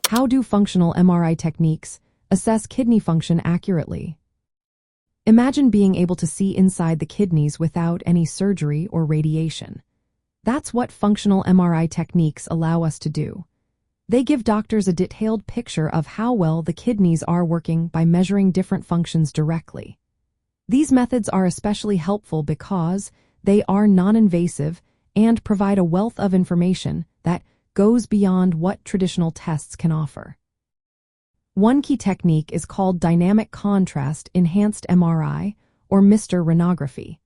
How do functional MRI techniques assess kidney function accurately? Imagine being able to see inside the kidneys without any surgery or radiation. That's what functional MRI techniques allow us to do. They give doctors a detailed picture of how well the kidneys are working by measuring different functions directly. These methods are especially helpful because they are non-invasive and provide a wealth of information that goes beyond what traditional tests can offer. One key technique is called dynamic contrast enhanced MRI, or Mr. Renography.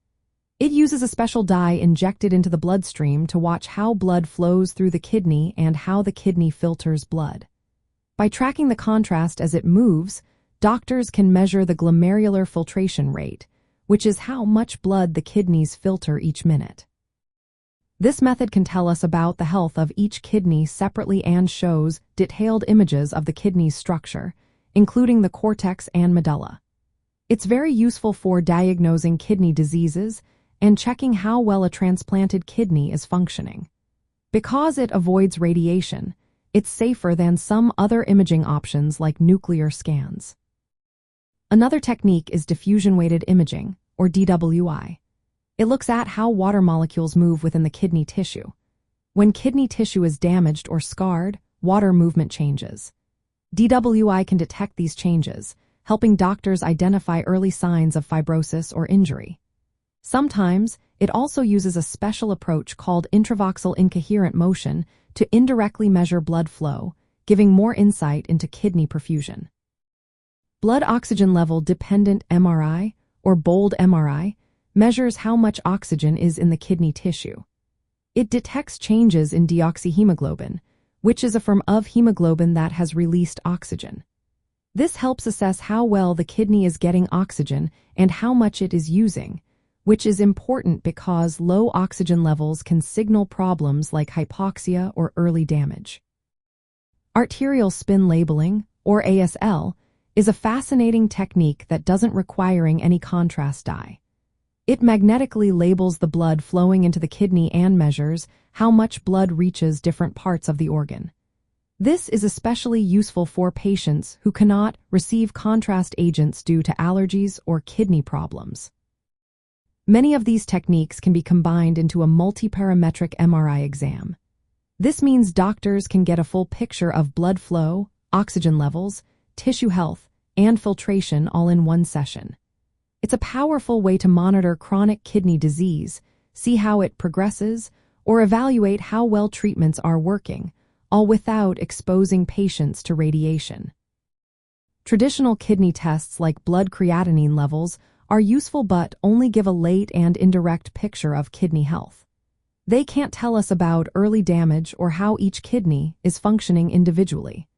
It uses a special dye injected into the bloodstream to watch how blood flows through the kidney and how the kidney filters blood. By tracking the contrast as it moves, doctors can measure the glomerular filtration rate, which is how much blood the kidneys filter each minute. This method can tell us about the health of each kidney separately and shows detailed images of the kidney's structure, including the cortex and medulla. It's very useful for diagnosing kidney diseases and checking how well a transplanted kidney is functioning. Because it avoids radiation, it's safer than some other imaging options like nuclear scans. Another technique is diffusion-weighted imaging, or DWI. It looks at how water molecules move within the kidney tissue. When kidney tissue is damaged or scarred, water movement changes. DWI can detect these changes, helping doctors identify early signs of fibrosis or injury. Sometimes, it also uses a special approach called intravoxel incoherent motion to indirectly measure blood flow, giving more insight into kidney perfusion. Blood oxygen level dependent MRI, or BOLD MRI, measures how much oxygen is in the kidney tissue. It detects changes in deoxyhemoglobin, which is a form of hemoglobin that has released oxygen. This helps assess how well the kidney is getting oxygen and how much it is using, which is important because low oxygen levels can signal problems like hypoxia or early damage. Arterial spin labeling, or ASL, is a fascinating technique that doesn't require any contrast dye. It magnetically labels the blood flowing into the kidney and measures how much blood reaches different parts of the organ. This is especially useful for patients who cannot receive contrast agents due to allergies or kidney problems. Many of these techniques can be combined into a multiparametric MRI exam. This means doctors can get a full picture of blood flow, oxygen levels, tissue health, and filtration all in one session. It's a powerful way to monitor chronic kidney disease, see how it progresses, or evaluate how well treatments are working, all without exposing patients to radiation. Traditional kidney tests like blood creatinine levels are useful but only give a late and indirect picture of kidney health. They can't tell us about early damage or how each kidney is functioning individually.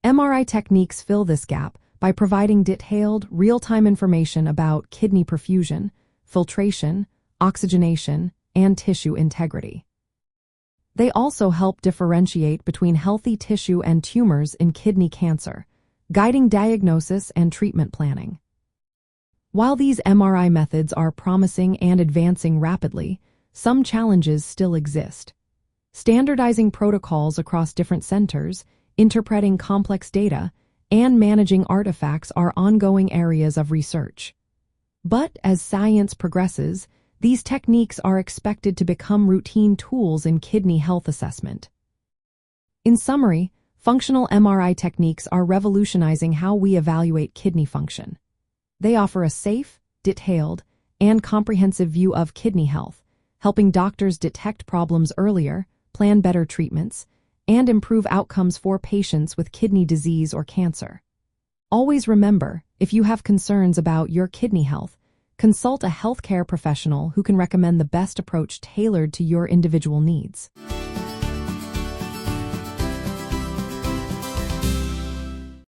MRI techniques fill this gap by providing detailed, real-time information about kidney perfusion, filtration, oxygenation, and tissue integrity. They also help differentiate between healthy tissue and tumors in kidney cancer, guiding diagnosis and treatment planning. While these MRI methods are promising and advancing rapidly, some challenges still exist. Standardizing protocols across different centers, interpreting complex data, and managing artifacts are ongoing areas of research. But as science progresses, these techniques are expected to become routine tools in kidney health assessment. In summary, functional MRI techniques are revolutionizing how we evaluate kidney function. They offer a safe, detailed, and comprehensive view of kidney health, helping doctors detect problems earlier, plan better treatments, and improve outcomes for patients with kidney disease or cancer. Always remember, if you have concerns about your kidney health, consult a healthcare professional who can recommend the best approach tailored to your individual needs.